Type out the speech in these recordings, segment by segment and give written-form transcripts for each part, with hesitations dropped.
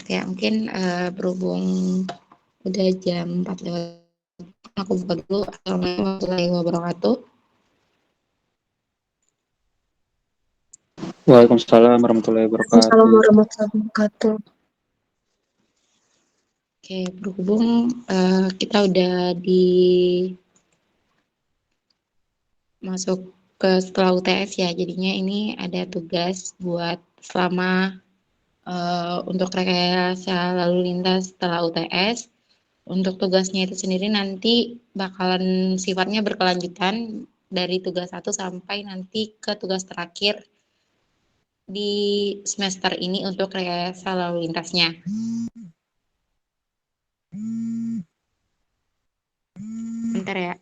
Ya mungkin berhubung udah jam 4 lewat, aku buka dulu. Assalamualaikum warahmatullahi wabarakatuh. Waalaikumsalam warahmatullahi Waalaikumsalam wabarakatuh. warahmatullahi wabarakatuh. Oke, berhubung kita udah masuk ke setelah UTS ya, jadinya ini ada tugas buat selama untuk rekayasa lalu lintas setelah UTS. Untuk tugasnya itu sendiri nanti bakalan sifatnya berkelanjutan dari tugas 1 sampai nanti ke tugas terakhir di semester ini untuk rekayasa lalu lintasnya. Bentar ya.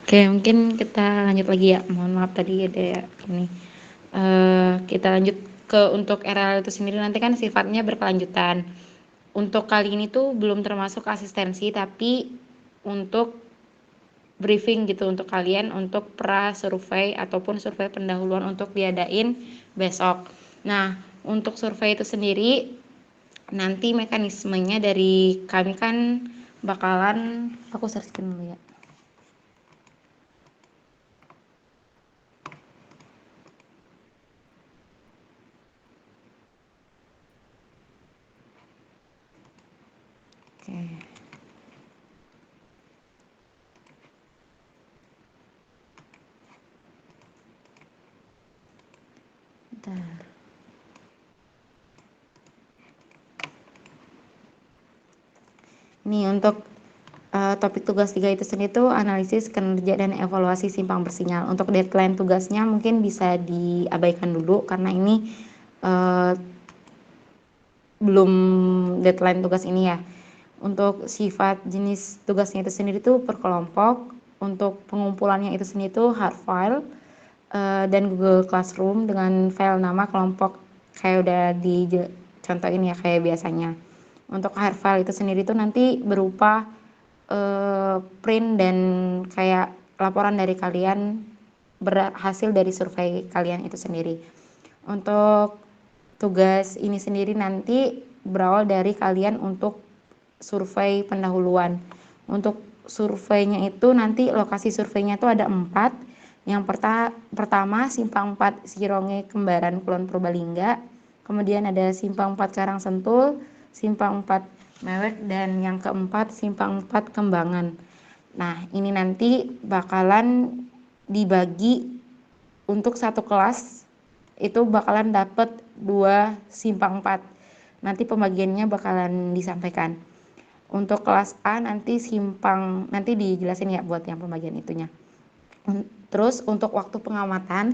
Oke, mungkin kita lanjut lagi ya. Mohon maaf tadi ada ini. Kita lanjut ke untuk RL itu sendiri nanti kan sifatnya berkelanjutan. Untuk kali ini tuh belum termasuk asistensi, tapi untuk briefing gitu untuk kalian untuk pra survei ataupun survei pendahuluan untuk diadain besok. Nah, untuk survei itu sendiri nanti mekanismenya dari kami kan bakalan aku searching dulu ya. Oke. Bentar. Nih untuk topik tugas 3 itu sendiri tuh analisis kinerja dan evaluasi simpang bersinyal. Untuk deadline tugasnya mungkin bisa diabaikan dulu karena ini belum deadline tugas ini ya. Untuk sifat jenis tugasnya itu sendiri tuh per kelompok. Untuk pengumpulannya itu sendiri tuh hard file dan Google Classroom dengan file nama kelompok kayak udah dicontohin ya kayak biasanya. Untuk hard file itu sendiri tuh nanti berupa print dan kayak laporan dari kalian berhasil dari survei kalian itu sendiri. Untuk tugas ini sendiri nanti berawal dari kalian untuk survei pendahuluan. Untuk surveinya itu nanti lokasi surveinya itu ada 4. Yang pertama Simpang 4 Sironge Kembaran Kulon Purbalingga. Kemudian ada Simpang 4 Karang Sentul, Simpang 4 Mewek, dan yang keempat Simpang 4 Kembangan. Nah, ini nanti bakalan dibagi untuk satu kelas itu bakalan dapat 2 simpang 4. Nanti pembagiannya bakalan disampaikan. Untuk kelas A nanti dijelasin ya buat yang pembagian itunya. Terus untuk waktu pengamatan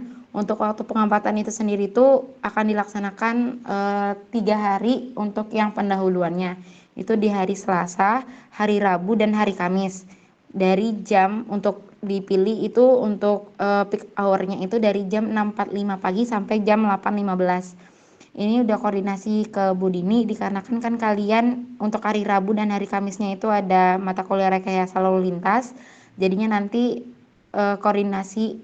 itu sendiri itu akan dilaksanakan 3 hari untuk yang pendahuluannya. Itu di hari Selasa, hari Rabu, dan hari Kamis. Dari jam untuk dipilih itu untuk peak hour-nya itu dari jam 6.45 pagi sampai jam 8.15. Ini udah koordinasi ke Bu Dini dikarenakan kan kalian untuk hari Rabu dan hari Kamisnya itu ada mata kuliah rekayasa lalu lintas. Jadinya nanti koordinasi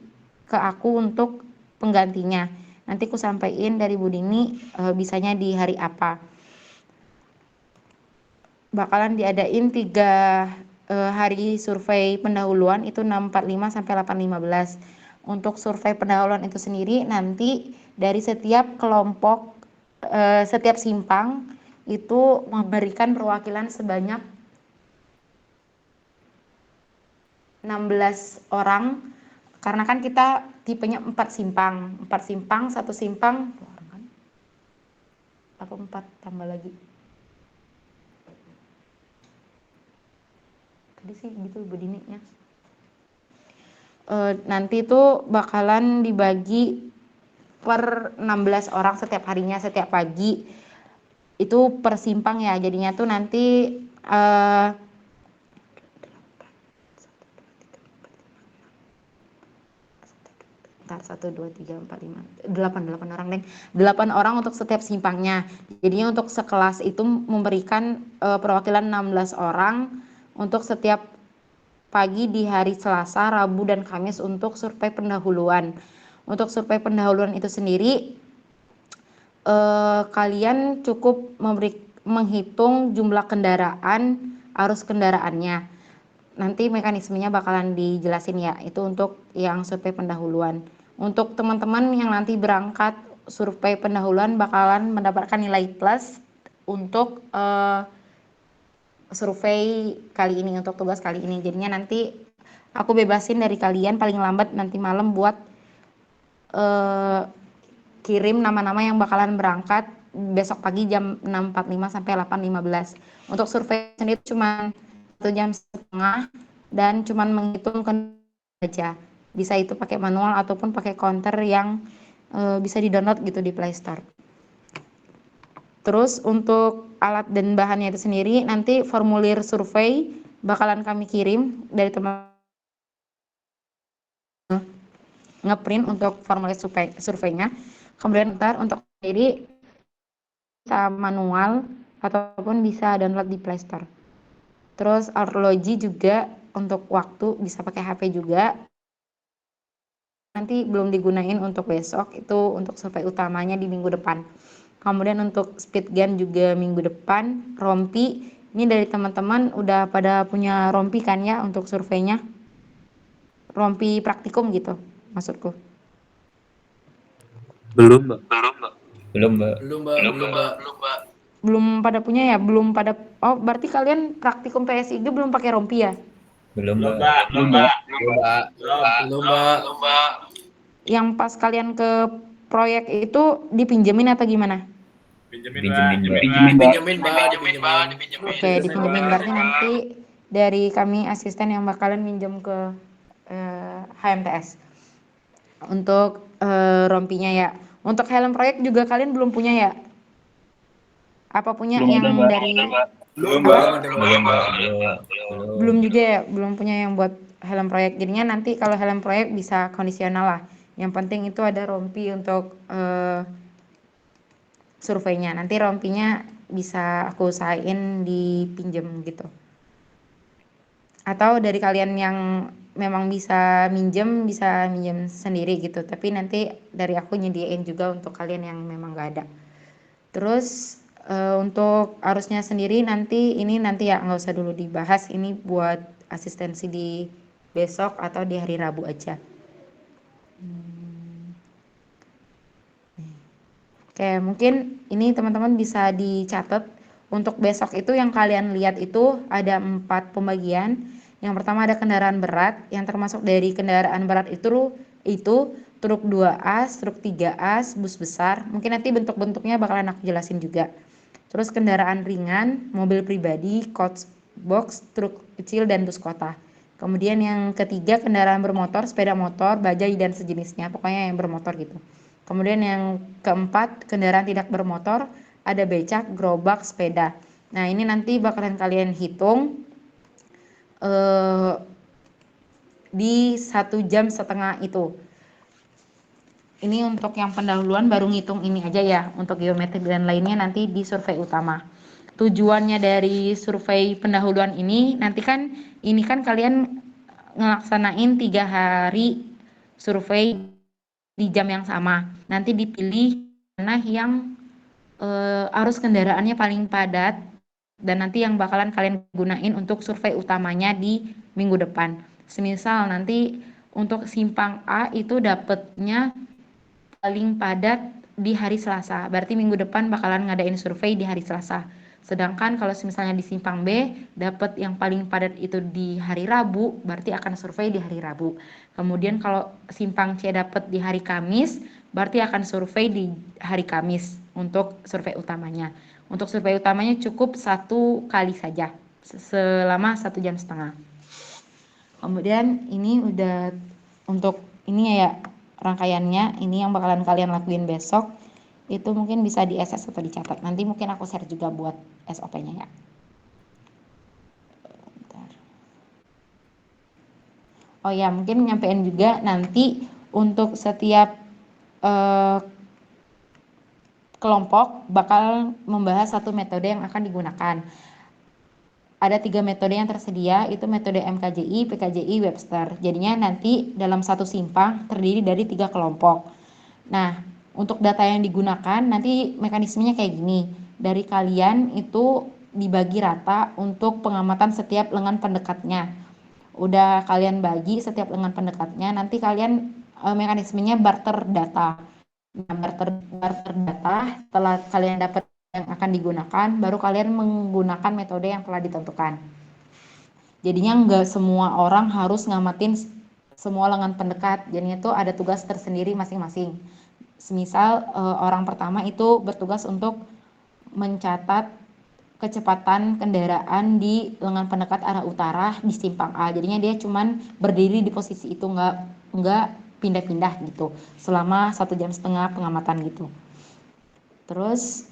ke aku untuk penggantinya. Nanti aku sampaikan dari Bu Dini bisanya di hari apa. Bakalan diadain 3 hari survei pendahuluan itu 6.45 sampai 8.15. Untuk survei pendahuluan itu sendiri nanti dari setiap kelompok setiap simpang itu memberikan perwakilan sebanyak 16 orang karena kan kita tipenya 4 simpang, 1 simpang apa 4 tambah lagi. Tadi sih gitu begininya. Nanti itu bakalan dibagi per 16 orang setiap harinya, setiap pagi. Itu per simpang ya, jadinya tuh nanti 1, 2, 3, 4, 5, 8 orang deh. 8 orang untuk setiap simpangnya. Jadinya untuk sekelas itu memberikan perwakilan 16 orang untuk setiap pagi di hari Selasa, Rabu, dan Kamis untuk survei pendahuluan. Untuk survei pendahuluan itu sendiri kalian cukup menghitung jumlah kendaraan, arus kendaraannya. Nanti mekanismenya bakalan dijelasin ya, itu untuk yang survei pendahuluan. Untuk teman-teman yang nanti berangkat survei pendahuluan bakalan mendapatkan nilai plus untuk survei kali ini, untuk tugas kali ini. Jadinya nanti aku bebasin dari kalian paling lambat nanti malam buat kirim nama-nama yang bakalan berangkat besok pagi jam 6.45 sampai 8.15. Untuk survei sendiri cuma 1,5 jam dan cuma menghitung aja. Bisa itu pakai manual ataupun pakai counter yang bisa di-download gitu di Play Store. Terus untuk alat dan bahannya itu sendiri nanti formulir survei bakalan kami kirim dari teman ngeprint untuk formulir surveinya. Kemudian ntar untuk sendiri bisa manual ataupun bisa download di Play Store. Terus arloji juga untuk waktu bisa pakai HP juga. Nanti belum digunain untuk besok, itu untuk survei utamanya di minggu depan. Kemudian untuk speed gun juga minggu depan. Rompi ini dari teman-teman udah pada punya rompi kan ya untuk surveinya, rompi praktikum gitu maksudku. Belum, Mbak. Belum pada punya ya, belum pada. Oh, berarti kalian praktikum PSIG belum pakai rompi ya? Belum, Mbak. Yang pas kalian ke proyek itu dipinjemin atau gimana? Pinjemin, Mbak. Oke, dipinjemin. Berarti nanti dari kami asisten yang bakalan minjem ke HMTS untuk rompinya ya. Untuk helm proyek juga kalian belum punya ya? Apa punya Belum yang ada, Mbak. dari belum juga ya, belum punya yang buat helm proyek. Jadinya nanti kalau helm proyek bisa kondisional lah. Yang penting itu ada rompi untuk surveinya. Nanti rompinya bisa aku usahain dipinjem gitu. Atau dari kalian yang memang bisa minjem sendiri gitu. Tapi nanti dari aku nyediain juga untuk kalian yang memang gak ada. Terus untuk arusnya sendiri nanti ya nggak usah dulu dibahas. Ini buat asistensi di besok atau di hari Rabu aja. Oke, mungkin ini teman-teman bisa dicatat. Untuk besok itu yang kalian lihat itu ada 4 pembagian. Yang pertama ada kendaraan berat, yang termasuk dari kendaraan berat itu truk 2 as, truk 3 as, bus besar. Mungkin nanti bentuk-bentuknya bakalan aku jelasin juga. Terus kendaraan ringan, mobil pribadi, coach box, truk kecil, dan bus kota. Kemudian yang ketiga kendaraan bermotor, sepeda motor, bajai dan sejenisnya, pokoknya yang bermotor gitu. Kemudian yang keempat kendaraan tidak bermotor, ada becak, gerobak, sepeda. Nah ini nanti bakalan kalian hitung di 1,5 jam itu. Ini untuk yang pendahuluan baru ngitung ini aja ya. Untuk geometri dan lainnya nanti di survei utama. Tujuannya dari survei pendahuluan ini nanti kan kalian ngelaksanain 3 hari survei di jam yang sama. Nanti dipilih mana yang arus kendaraannya paling padat dan nanti yang bakalan kalian gunain untuk survei utamanya di minggu depan. Semisal nanti untuk simpang A itu dapetnya paling padat di hari Selasa. Berarti minggu depan bakalan ngadain survei di hari Selasa. Sedangkan kalau misalnya di simpang B dapat yang paling padat itu di hari Rabu, berarti akan survei di hari Rabu. Kemudian kalau simpang C dapat di hari Kamis, berarti akan survei di hari Kamis untuk survei utamanya. Untuk survei utamanya cukup 1 kali saja, selama 1,5 jam. Kemudian ini udah untuk ini ya rangkaiannya, ini yang bakalan kalian lakuin besok. Itu mungkin bisa di SS atau dicatat. Nanti mungkin aku share juga buat SOP-nya ya. Bentar. Oh ya, mungkin nyampein juga nanti untuk setiap eh, kelompok bakal membahas satu metode yang akan digunakan. Ada 3 metode yang tersedia, itu metode MKJI, PKJI, Webster. Jadinya nanti dalam satu simpang terdiri dari 3 kelompok. Nah, untuk data yang digunakan nanti mekanismenya kayak gini. Dari kalian itu dibagi rata untuk pengamatan setiap lengan pendekatnya. Udah kalian bagi setiap lengan pendekatnya, nanti kalian mekanismenya barter data. Nah, barter data setelah kalian dapat yang akan digunakan, baru kalian menggunakan metode yang telah ditentukan. Jadinya nggak semua orang harus ngamatin semua lengan pendekat. Jadinya itu ada tugas tersendiri masing-masing. Semisal orang pertama itu bertugas untuk mencatat kecepatan kendaraan di lengan pendekat arah utara di simpang A. Jadinya dia cuman berdiri di posisi itu, nggak pindah-pindah gitu selama 1,5 jam pengamatan gitu. Terus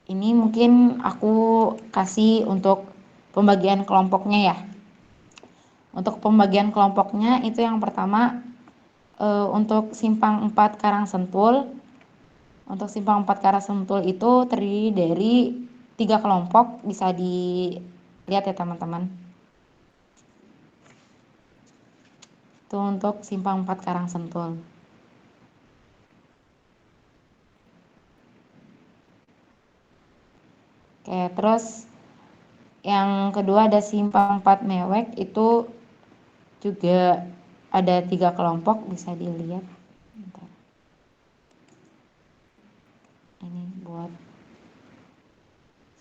ini mungkin aku kasih untuk pembagian kelompoknya ya. Untuk pembagian kelompoknya itu yang pertama untuk simpang 4 Karangsentul. Untuk simpang 4 Karangsentul itu terdiri dari 3 kelompok, bisa dilihat ya teman-teman. Itu untuk simpang 4 Karangsentul. Oke, terus yang kedua ada simpang 4 Mewek, itu juga ada 3 kelompok, bisa dilihat. Bentar. Ini buat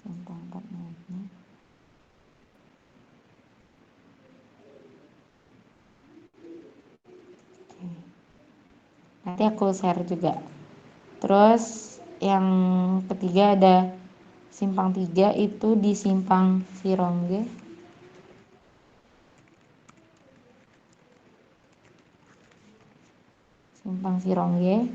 simpang 4 Meweknya. Oke. Nanti aku share juga. Terus yang ketiga ada simpang 3 itu di simpang Sirongge. Simpang Sirongge.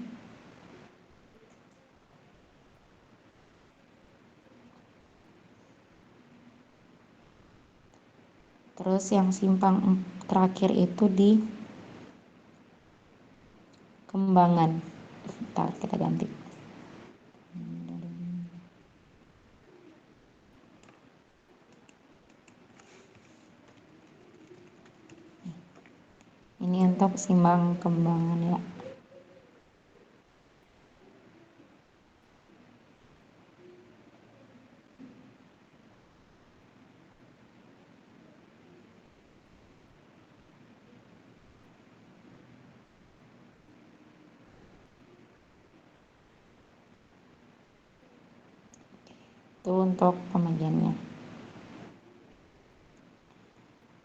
Terus yang simpang terakhir itu di Kembangan. Ntar kita ganti. Ini untuk simpang Kembangan ya. Itu untuk pembagiannya.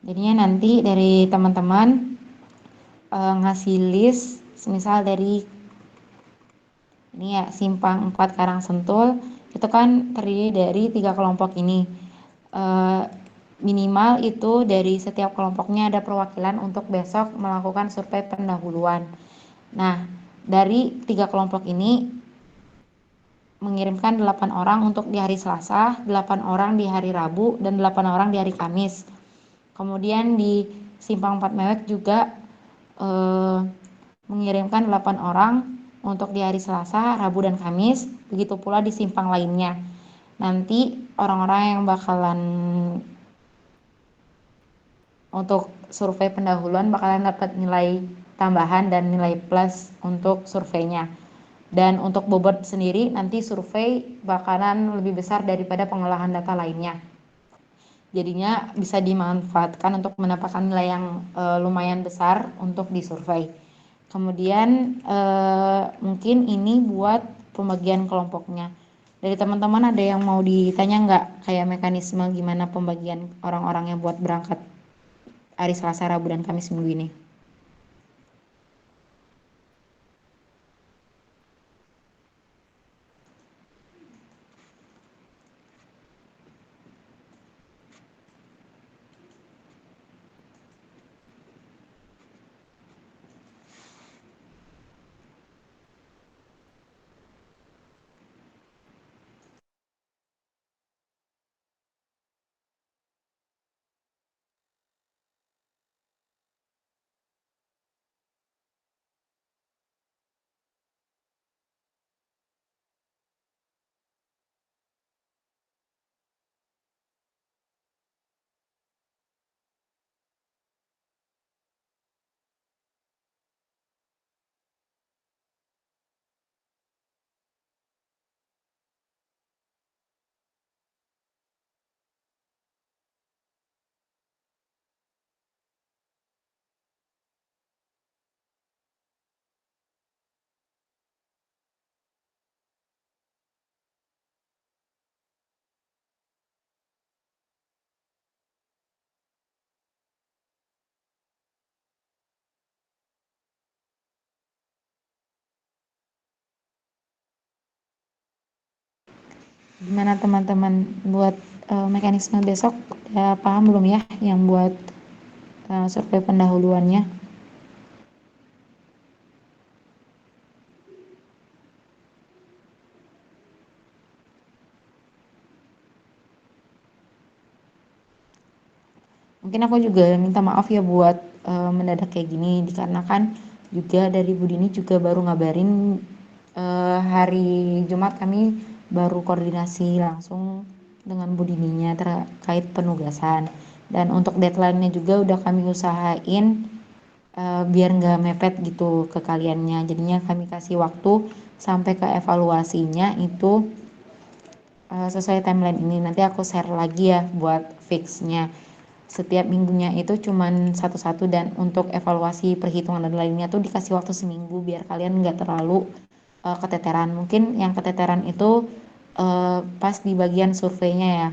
Jadinya nanti dari teman-teman ngasih list, misal dari ini ya simpang 4 Karangsentul, itu kan terdiri dari 3 kelompok ini. Minimal itu dari setiap kelompoknya ada perwakilan untuk besok melakukan survei pendahuluan. Nah, dari 3 kelompok ini mengirimkan 8 orang untuk di hari Selasa, 8 orang di hari Rabu, dan 8 orang di hari Kamis. Kemudian di simpang 4 Mewek juga mengirimkan 8 orang untuk di hari Selasa, Rabu, dan Kamis. Begitu pula di simpang lainnya. Nanti orang-orang yang bakalan untuk survei pendahuluan bakalan dapat nilai tambahan dan nilai plus untuk surveinya. Dan untuk bobot sendiri nanti survei bakalan lebih besar daripada pengolahan data lainnya. Jadinya bisa dimanfaatkan untuk mendapatkan nilai yang lumayan besar untuk disurvei. Kemudian mungkin ini buat pembagian kelompoknya. Dari teman-teman ada yang mau ditanya nggak kayak mekanisme gimana pembagian orang-orang yang buat berangkat hari Selasa, Rabu, dan Kamis minggu ini? Gimana teman-teman buat mekanisme besok? Udah paham belum ya yang buat survei pendahuluannya? Mungkin aku juga minta maaf ya buat mendadak kayak gini, dikarenakan juga dari Bu Dini juga baru ngabarin hari Jumat kami baru koordinasi langsung dengan Bu Dininya terkait penugasan. Dan untuk deadline-nya juga udah kami usahain biar nggak mepet gitu ke kaliannya. Jadinya kami kasih waktu sampai ke evaluasinya itu sesuai timeline ini. Nanti aku share lagi ya buat fixnya. Setiap minggunya itu cuman satu-satu, dan untuk evaluasi perhitungan dan lainnya tuh dikasih waktu seminggu biar kalian nggak terlalu keteteran. Mungkin yang keteteran itu pas di bagian surveinya ya,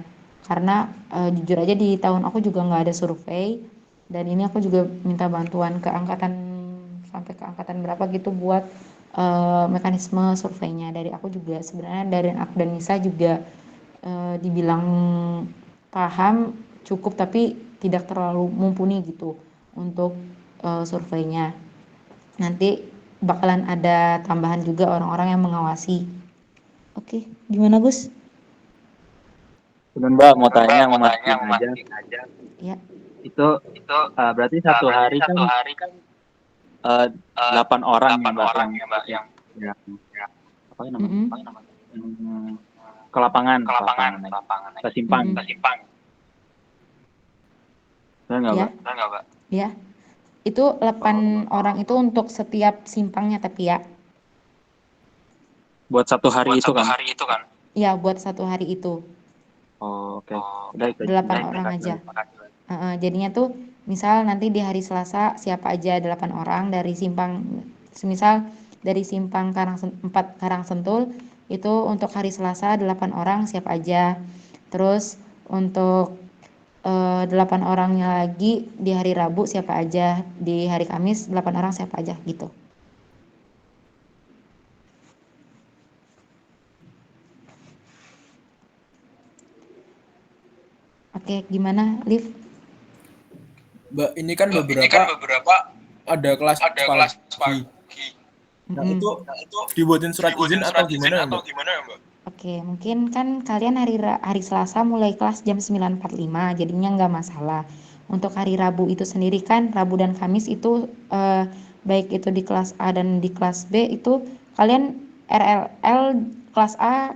karena jujur aja di tahun aku juga nggak ada survei, dan ini aku juga minta bantuan ke angkatan sampai ke angkatan berapa gitu buat mekanisme surveinya. Dari aku juga sebenarnya, dari aku dan Nisa juga dibilang paham cukup tapi tidak terlalu mumpuni gitu untuk surveinya. Nanti bakalan ada tambahan juga orang-orang yang mengawasi. Oke, gimana Gus? Cuman Mbak mau tanya, mau mastiin aja. Ya. Itu berarti satu hari kan 8 orang ya Mbak yang ikut yang apa namanya? Mm-mm. Yang ke lapangan aja. Ke simpang. Mm-mm. Benar nggak Ya, Mbak? ya. Itu 8 Oh, orang itu untuk setiap simpangnya tapi ya. buat satu hari itu kan? Ya, buat satu hari itu. Oh, oke. Udah itu aja. 8 Terima orang kasih, aja. Mbak. Jadinya tuh misal nanti di hari Selasa siapa aja 8 orang dari simpang, semisal dari simpang 4 Karangsentul itu untuk hari Selasa 8 orang siapa aja. Terus untuk 8 orangnya lagi di hari Rabu siapa aja, di hari Kamis 8 orang siapa aja gitu. Oke, gimana Liv? Mbak, ini kan beberapa ada kelas pagi. Nah, Mm-mm. itu dibuatin surat izin atau gimana ya, Mbak? Oke, mungkin kan kalian hari Selasa mulai kelas jam 9.45, jadinya nggak masalah. Untuk hari Rabu itu sendiri kan, Rabu dan Kamis itu baik itu di kelas A dan di kelas B itu kalian RLL kelas A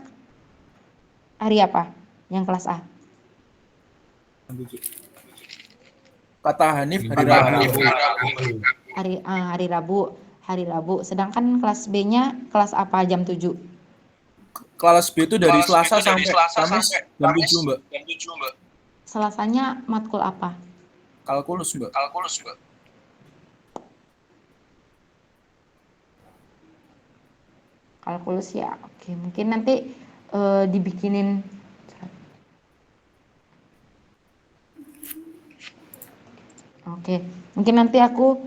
hari apa? Yang kelas A? Kata Hanif hari Rabu. Hari Rabu. Hari Rabu. Sedangkan kelas B-nya kelas apa jam 7? Kelas B itu dari Selasa sampai Kamis jam 7, Mbak. Selasanya matkul apa? Kalkulus, Mbak. Kalkulus ya. Oke, mungkin nanti dibikinin. Oke, mungkin nanti aku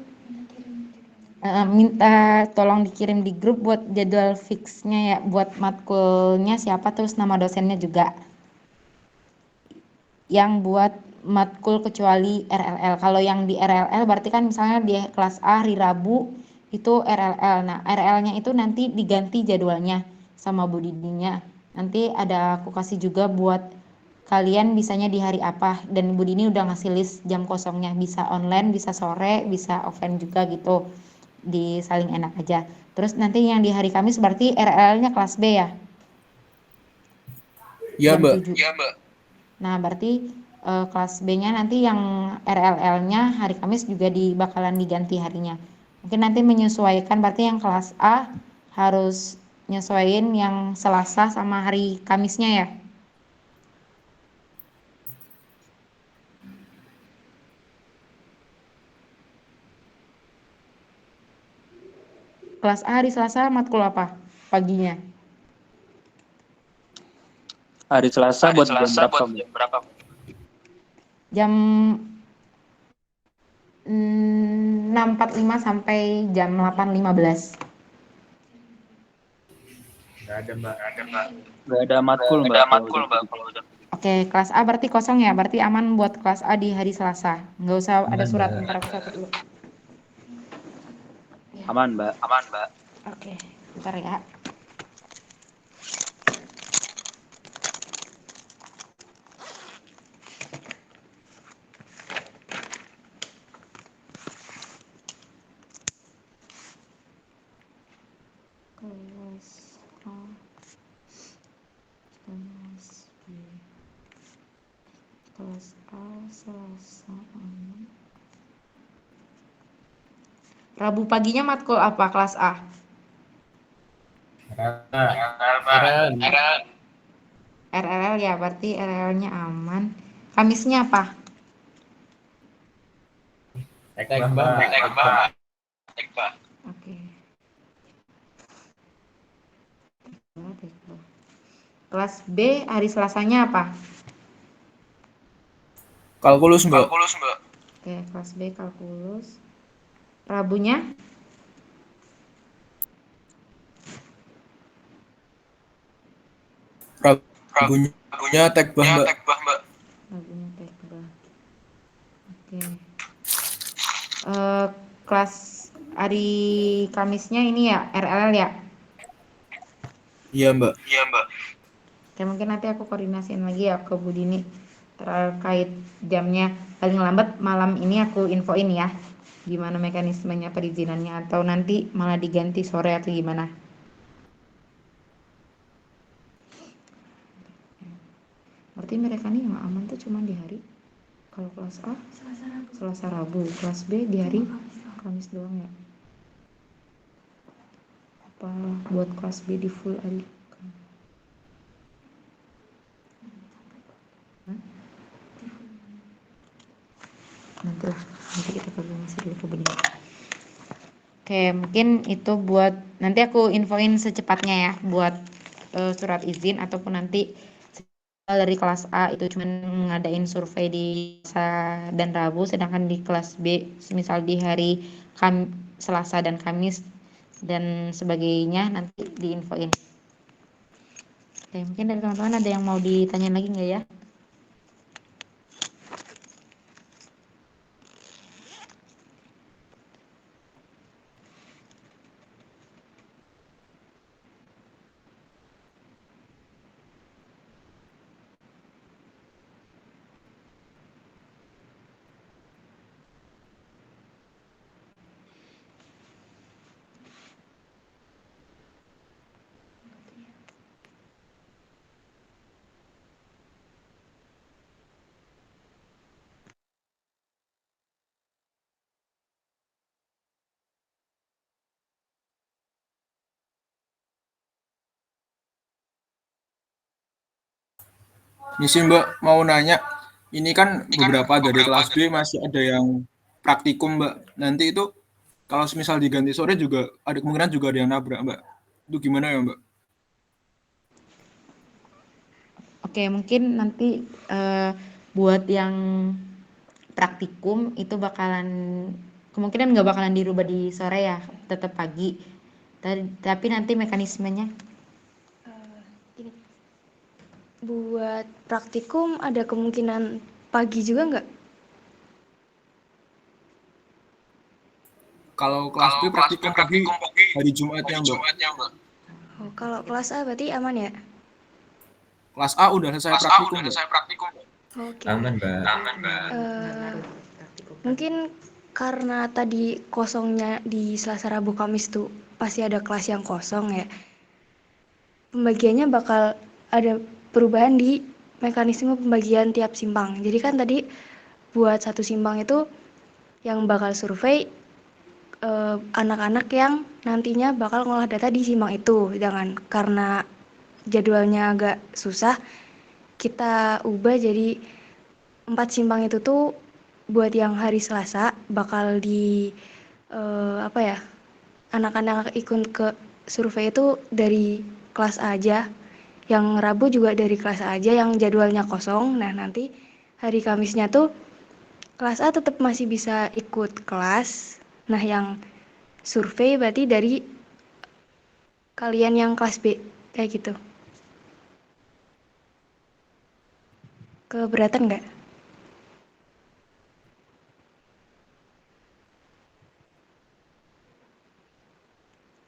minta tolong dikirim di grup buat jadwal fixnya ya, buat matkulnya siapa, terus nama dosennya juga. Yang buat matkul kecuali RLL. Kalau yang di RLL berarti kan misalnya di kelas A hari Rabu itu RLL. Nah, RL-nya itu nanti diganti jadwalnya sama Bu Didinya. Nanti aku kasih juga buat kalian bisanya di hari apa, dan Bu Dini udah ngasih list jam kosongnya, bisa online, bisa sore, bisa offline juga gitu. Di saling enak aja. Terus nanti yang di hari Kamis berarti RL-nya kelas B ya? Iya, Jam Mbak. 7. Iya, Mbak. Nah, berarti kelas B-nya nanti yang RLL-nya hari Kamis juga bakalan diganti harinya. Mungkin nanti menyesuaikan, berarti yang kelas A harus nyesuaiin yang Selasa sama hari Kamisnya ya. Kelas A hari Selasa matkul apa paginya? Hari Selasa buat jam berapa? Jam 6.45 sampai jam 8.15. Nggak ada, Mbak. Nggak ada matkul, Mbak. Oke, kelas A berarti kosong ya, berarti aman buat kelas A di hari Selasa. Nggak usah ada surat, ntar aku catat dulu. Aman, Mbak. Oke, bentar ya. Kelas A, kelas B, kelas A Selasa aman. Rabu paginya matkul apa kelas A? RLL ya, berarti RLL-nya aman. Kamisnya apa? Tekbah. Oke. Kelas B hari Selasanya apa? Kalkulus, Mbak. Oke, kelas B kalkulus. Rabunya? Rabunya tekbah, Mbak. Rabunya tekbah. Oke. Kelas hari Kamisnya ini ya RLL ya? Iya, Mbak. Oke, mungkin nanti aku koordinasiin lagi ya ke Bu Dini terkait jamnya. Paling lambat malam ini aku infoin ya gimana mekanismenya perizinannya, atau nanti malah diganti sore atau gimana. Berarti mereka nih yang aman tuh cuma di hari, kalau kelas A Selasa Rabu, kelas B di hari Kamis doang ya. Apa buat kelas B di full hari? Nanti kita koordinasi dulu ke Bu Dini. Oke, mungkin itu buat nanti aku infoin secepatnya ya buat surat izin, ataupun nanti dari kelas A itu cuma ngadain survei di Selasa dan Rabu, sedangkan di kelas B misal di hari Selasa dan Kamis dan sebagainya nanti diinfoin. Oke, mungkin dari teman-teman ada yang mau ditanya lagi nggak ya? Misi, Mbak, mau nanya. Ini kan beberapa dari kelas B masih ada yang praktikum, Mbak. Nanti itu kalau misal diganti sore juga ada kemungkinan juga ada yang nabrak, Mbak. Itu gimana ya, Mbak? Oke, mungkin nanti buat yang praktikum itu bakalan kemungkinan nggak bakalan dirubah di sore ya, tetap pagi. Tapi nanti mekanismenya Gini, buat praktikum ada kemungkinan pagi juga nggak? Kalau kelas B praktikum pagi hari Jumatnya, Mbak. Oh, kalau kelas A berarti aman ya? Kelas A udah selesai praktikum, Mbak. Oke. Aman, Mbak. Eh, mungkin karena tadi kosongnya di Selasa Rabu Kamis tuh pasti ada kelas yang kosong ya. Pembagiannya bakal ada perubahan di mekanisme pembagian tiap simpang. Jadi kan tadi buat satu simpang itu yang bakal survei anak-anak yang nantinya bakal ngolah data di simpang itu. Jangan karena jadwalnya agak susah, kita ubah jadi 4 simpang itu tuh buat yang hari Selasa bakal di apa ya, anak-anak ikut ke survei itu dari kelas A aja, yang Rabu juga dari kelas A aja yang jadwalnya kosong. Nah nanti hari Kamisnya tuh kelas A tetap masih bisa ikut kelas. Nah yang survei berarti dari kalian yang kelas B kayak gitu. Keberatan nggak?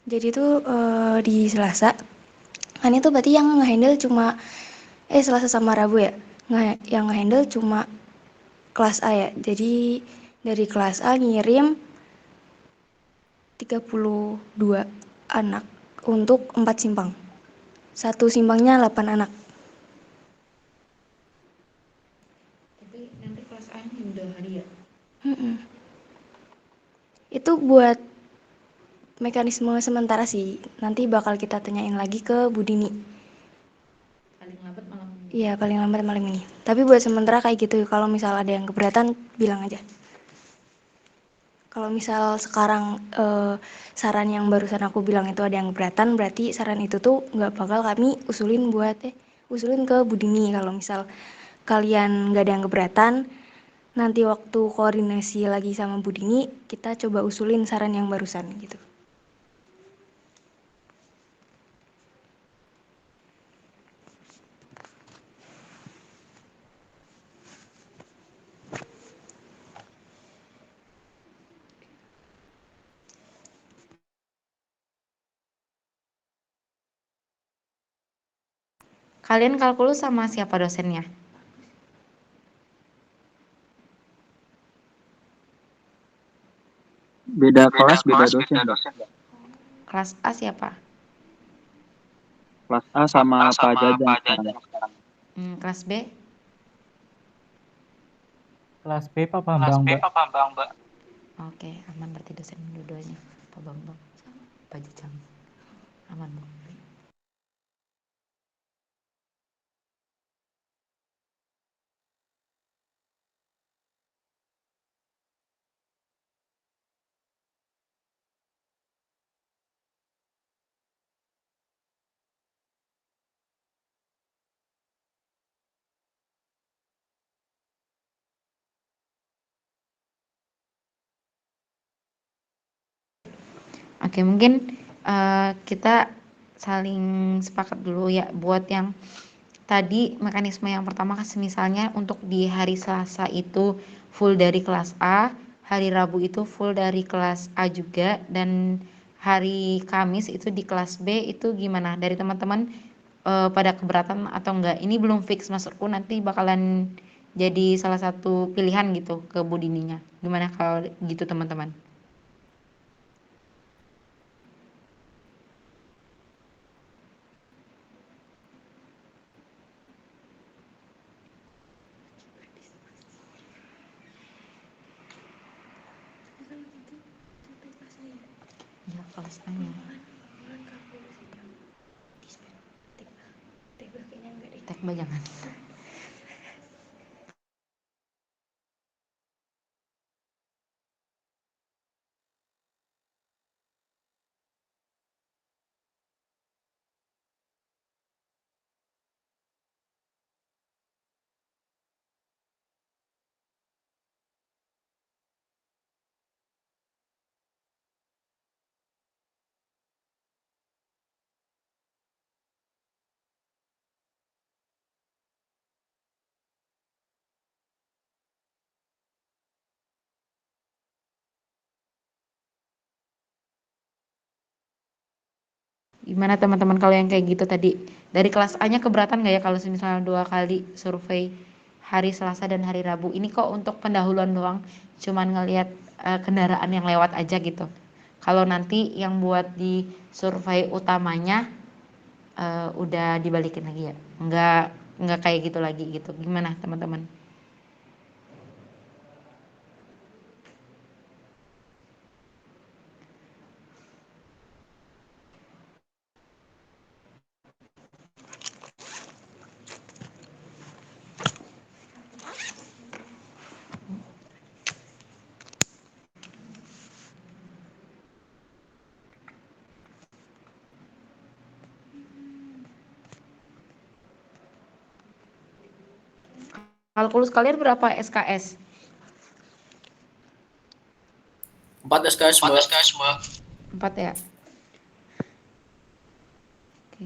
Jadi tuh di Selasa kan itu berarti yang ngehandle cuma Selasa sama Rabu ya. Yang ngehandle cuma kelas A ya. Jadi dari kelas A ngirim 32 anak untuk 4 simpang. Satu simpangnya 8 anak. Tapi nanti kelas A-nya udah hari ya? Itu buat mekanisme sementara sih. Nanti bakal kita tanyain lagi ke Bu Dini. Paling lambat malam ini. Iya, paling lambat malam ini. Tapi buat sementara kayak gitu. Kalau misal ada yang keberatan, bilang aja. Kalau misal sekarang saran yang barusan aku bilang itu ada yang keberatan, berarti saran itu tuh nggak bakal kami usulin ke Bu Dini. Kalau misal kalian nggak ada yang keberatan, nanti waktu koordinasi lagi sama Bu Dini, kita coba usulin saran yang barusan gitu. Kalian kalkulus sama siapa dosennya? Beda kelas, beda dosen, Mbak. Kelas A siapa? Kelas A sama Pak Jajang sekarang. Kelas B? Kelas B Pak Bambang, Mbak. Oke, aman berarti dosen dua-duanya. Pak Bambang sama Pak Jajang. Aman, Bu. Oke, mungkin kita saling sepakat dulu ya buat yang tadi mekanisme yang pertama misalnya untuk di hari Selasa itu full dari kelas A, hari Rabu itu full dari kelas A juga, dan hari Kamis itu di kelas B. Itu gimana dari teman-teman pada keberatan atau enggak? Ini belum fix, maksudku nanti bakalan jadi salah satu pilihan gitu ke Budininya. Gimana kalau gitu teman-teman? Ya, kelas A-nya. Tekba jangan. Gimana teman-teman kalau yang kayak gitu tadi? Dari kelas A-nya keberatan nggak ya kalau misalnya 2 kali survei hari Selasa dan hari Rabu? Ini kok untuk pendahuluan doang, cuman ngelihat kendaraan yang lewat aja gitu. Kalau nanti yang buat di survei utamanya udah dibalikin lagi ya? Nggak kayak gitu lagi gitu. Gimana teman-teman? Kalkulus kalian berapa SKS? 4 SKS, Mbak. 4 ya? Oke.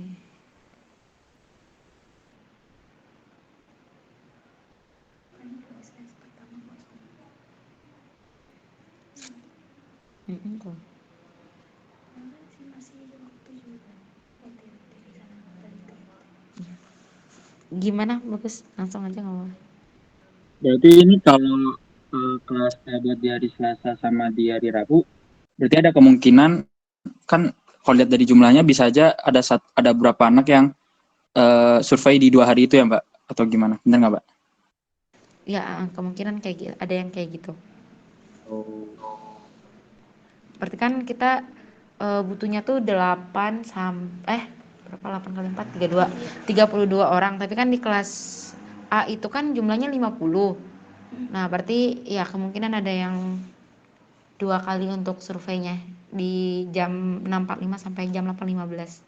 Tuh. Gimana bagus langsung aja nggak apa-apa. Berarti ini kalau kelas A buat di hari Selasa sama di hari Rabu, berarti ada kemungkinan kan kalau lihat dari jumlahnya bisa aja ada berapa anak yang survei di 2 hari itu ya Mbak? Atau gimana? Benar nggak Mbak? Ya kemungkinan kayak gitu, ada yang kayak gitu. Berarti kan kita butuhnya tuh 8 sampai berapa 8 kali 4 32 orang, tapi kan di kelas A itu kan jumlahnya 50. Nah, berarti ya kemungkinan ada yang 2 kali untuk surveinya di jam 6.45 sampai jam 8.15.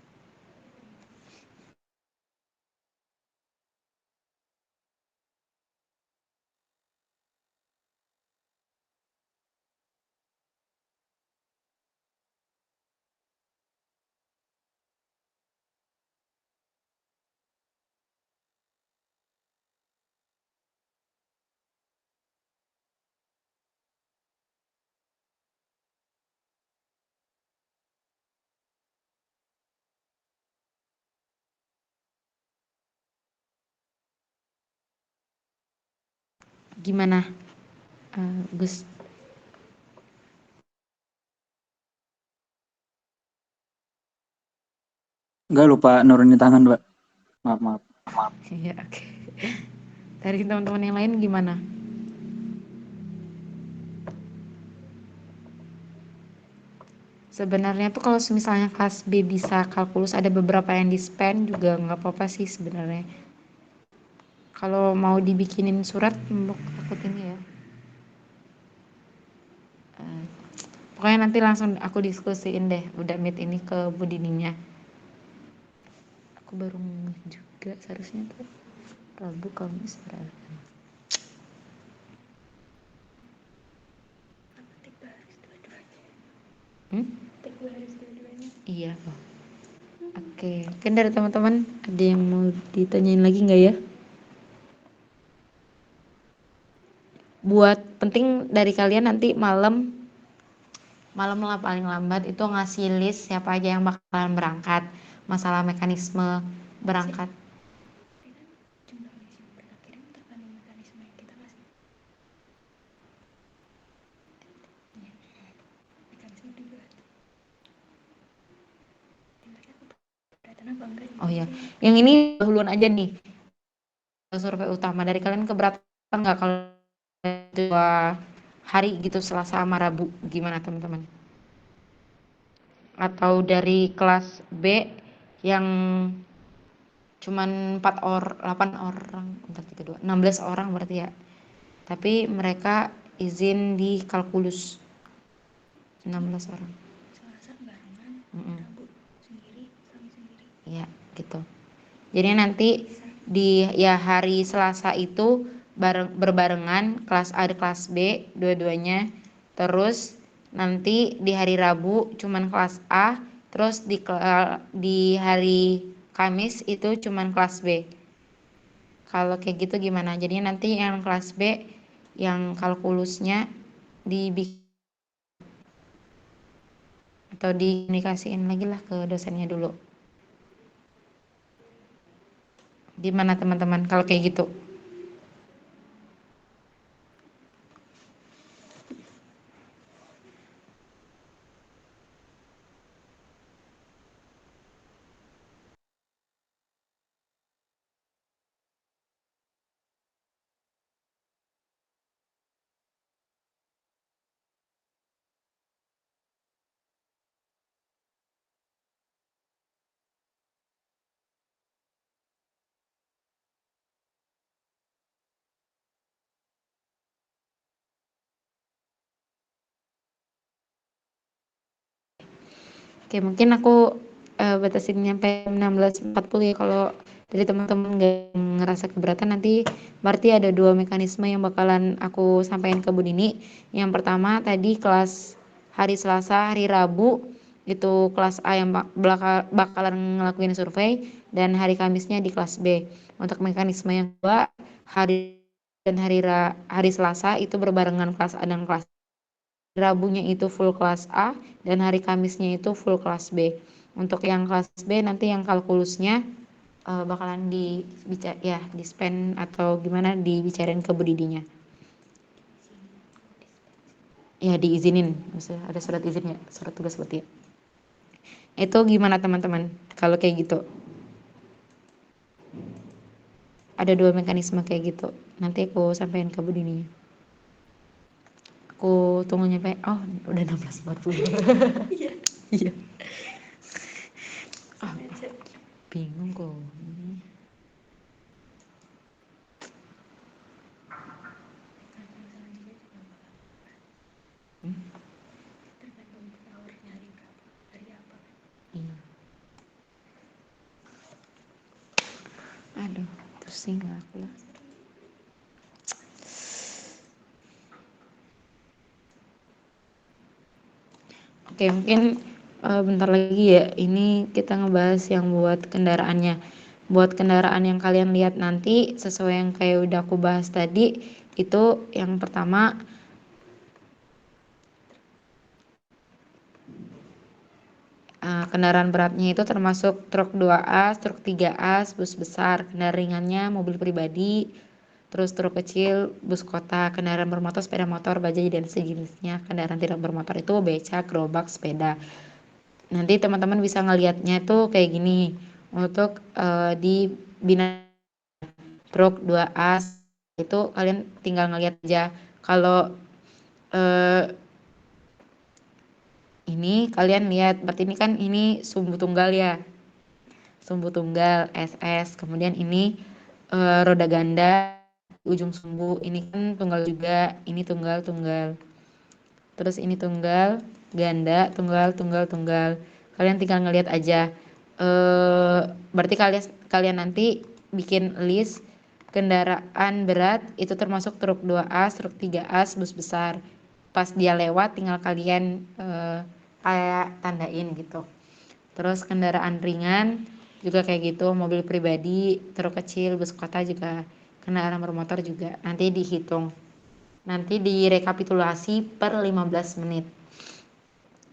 Gimana, Gus? Enggak, lupa nurunin tangan Mbak. Maaf. Iya, oke. Dari teman-teman yang lain gimana? Sebenarnya tuh kalau misalnya kelas B bisa kalkulus ada beberapa yang di-spend juga nggak apa-apa sih sebenarnya. Kalau mau dibikinin surat untuk takut ini ya. Pokoknya nanti langsung aku diskusiin deh udah meet ini ke Bu Dininya. Aku baru ngeh juga seharusnya tuh Rabu Kamis berapa. Iya. Oke, mungkin dari teman-teman ada yang mau ditanyain lagi nggak ya? Buat penting dari kalian nanti malam lah paling lambat itu ngasih list siapa aja yang bakalan berangkat, masalah mekanisme berangkat. Oh ya, yang ini dahuluan aja nih survei utama dari kalian keberatan nggak kalau 2 hari gitu Selasa sama Rabu, gimana teman-teman? Atau dari kelas B yang cuman 8 orang, 16 orang berarti ya. Tapi mereka izin di kalkulus 16 orang. Ya, gitu. Jadi nanti di ya hari Selasa itu berbarengan kelas A dan kelas B dua-duanya. Terus nanti di hari Rabu cuman kelas A, terus di hari Kamis itu cuman kelas B. Kalau kayak gitu gimana? Jadi nanti yang kelas B yang kalkulusnya dibikin atau dikomunikasiin lagi lah ke dosennya dulu. Gimana teman-teman kalau kayak gitu? Oke, mungkin aku batasin nyampe 16.40 ya. Kalau dari teman-teman nggak ngerasa keberatan, nanti berarti ada 2 mekanisme yang bakalan aku sampaikan ke Bu Dini. Yang pertama tadi kelas hari Selasa, hari Rabu itu kelas A yang bakalan ngelakuin survei, dan hari Kamisnya di kelas B. Untuk mekanisme yang kedua, hari dan hari Selasa itu berbarengan kelas A dan kelas Rabunya itu full kelas A dan hari Kamisnya itu full kelas B. Untuk yang kelas B nanti yang kalkulusnya bakalan di spend atau gimana dibicarain ke Bu Didinya. Ya diizinin, maksudnya ada surat izin ya, surat tugas berarti ya. Itu gimana teman-teman kalau kayak gitu? Ada 2 mekanisme kayak gitu. Nanti aku sampaikan ke Bu Didinya. Aku tunggu nyampe udah 16.40. Iya. Bingung kok. Iya. Aduh, pusing aku lah. Oke, mungkin bentar lagi ya. Ini kita ngebahas yang buat kendaraannya. Buat kendaraan yang kalian lihat nanti sesuai yang kayak udah aku bahas tadi, itu yang pertama kendaraan beratnya itu termasuk truk 2 as, truk 3 as, bus besar, kendaraan ringannya mobil pribadi, terus truk kecil, bus kota, kendaraan bermotor, sepeda motor, bajaj dan sejenisnya. Kendaraan tidak bermotor itu beca, gerobak, sepeda. Nanti teman-teman bisa ngelihatnya tuh kayak gini. Untuk di bina truk 2 as itu kalian tinggal ngelihat aja. Kalau ini kalian lihat, berarti ini kan ini sumbu tunggal ya. Sumbu tunggal SS. Kemudian ini roda ganda ujung sumbu. Ini kan tunggal juga, ini tunggal. Terus ini tunggal, ganda, tunggal. Kalian tinggal ngelihat aja. Berarti kalian nanti bikin list kendaraan berat itu termasuk truk 2 as, truk 3 as, bus besar. Pas dia lewat tinggal kalian kayak tandain gitu. Terus kendaraan ringan juga kayak gitu, mobil pribadi, truk kecil, bus kota juga, kendaraan bermotor juga. Nanti dihitung. Nanti direkapitulasi per 15 menit.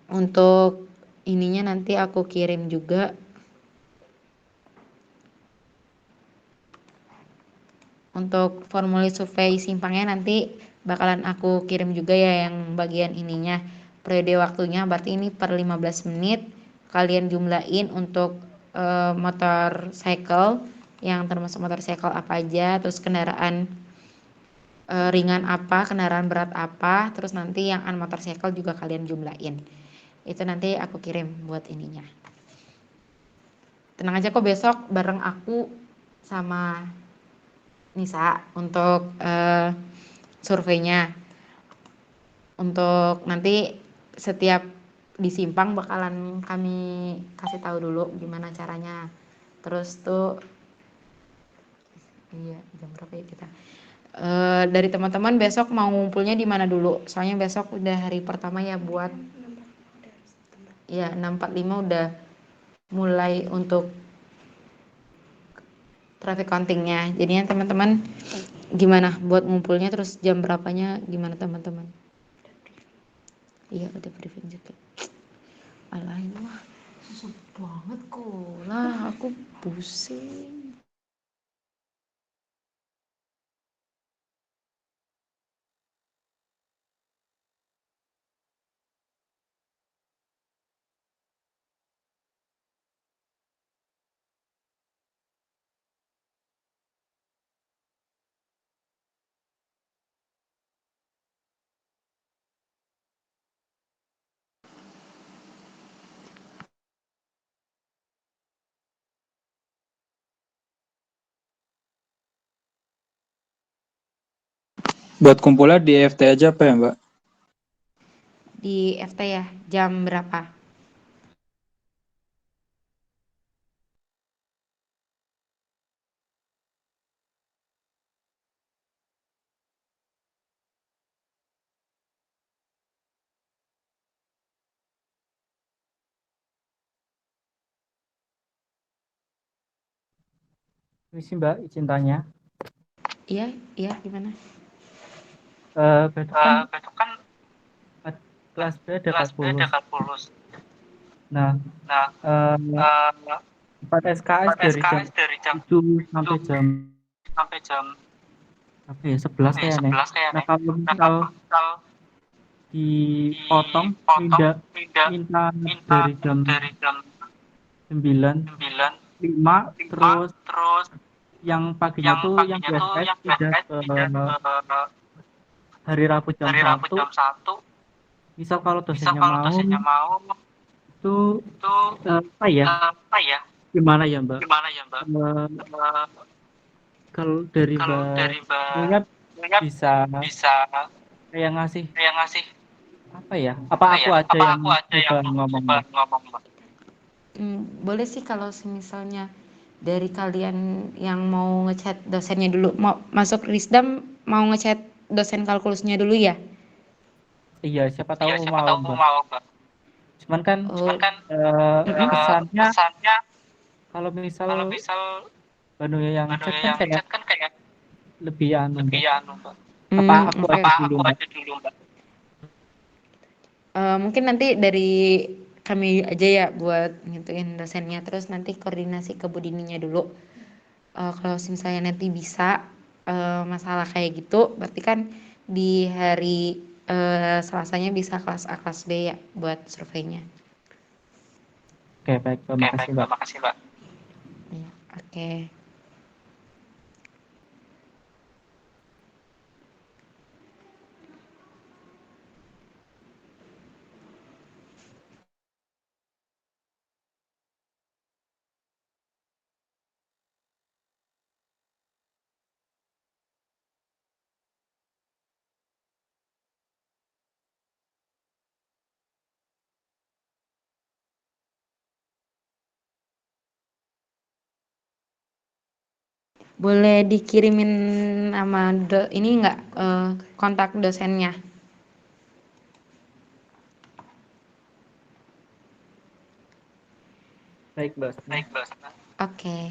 Untuk ininya nanti aku kirim juga. Untuk formulir survei simpangnya nanti bakalan aku kirim juga ya yang bagian ininya. Periode waktunya berarti ini per 15 menit. Kalian jumlahin untuk motorcycle, yang termasuk motorcycle apa aja, terus kendaraan ringan apa, kendaraan berat apa, terus nanti yang motorcycle juga kalian jumlahin. Itu nanti aku kirim buat ininya. Tenang aja kok, besok bareng aku sama Nisa untuk surveinya. Untuk nanti setiap di simpang bakalan kami kasih tahu dulu gimana caranya. Terus tuh iya jam berapa ya kita? Dari teman-teman besok mau ngumpulnya di mana dulu? Soalnya besok udah hari pertama ya buat ya 6.45 udah mulai untuk traffic countingnya. Jadinya teman-teman gimana buat ngumpulnya, terus jam berapanya gimana teman-teman? Iya udah briefing juga. Alah ini mah susah banget kok lah, aku pusing. Buat kumpulnya di FT aja apa ya, Mbak? Di FT ya, jam berapa? Ini sih Mbak, izin tanya. Iya, iya gimana? Besok kan kelas B ada kalkulus. Nah, eh, 4 SKS dari jam 7 sampai jam apa ya, 11 kayaknya. Nah, kalau misal dipotong minta dari jam 9, 5, terus yang paginya tuh yang di SKS pindah ke hari Rabu jam 1. Misal kalau dosennya mau itu apa ya? Gimana ya Mbak? Kalau dari Mbak bisa kayak ngasih apa ya? Apa aku aja yang coba ngomong Mbak? Boleh sih kalau misalnya dari kalian yang mau ngechat dosennya dulu, mau masuk Risdam mau ngechat dosen kalkulusnya dulu ya? Iya, siapa tahu mau Mbak. Cuman kan Oh, kesannya kalau misal Bandungnya yang ngechat kan kayak lebih anu Mbak. Apa aku oke. aja dulu Mbak? Mungkin nanti dari kami aja ya buat ngituin dosennya, terus nanti koordinasi ke Budininya dulu. Kalau misalnya nanti bisa masalah kayak gitu, berarti kan di hari Selasanya bisa kelas A kelas B ya buat surveinya. Oke, baik Mbak, makasih Mbak. Iya, oke. Boleh dikirimin sama ini nggak kontak dosennya? Baik Mbak. Oke.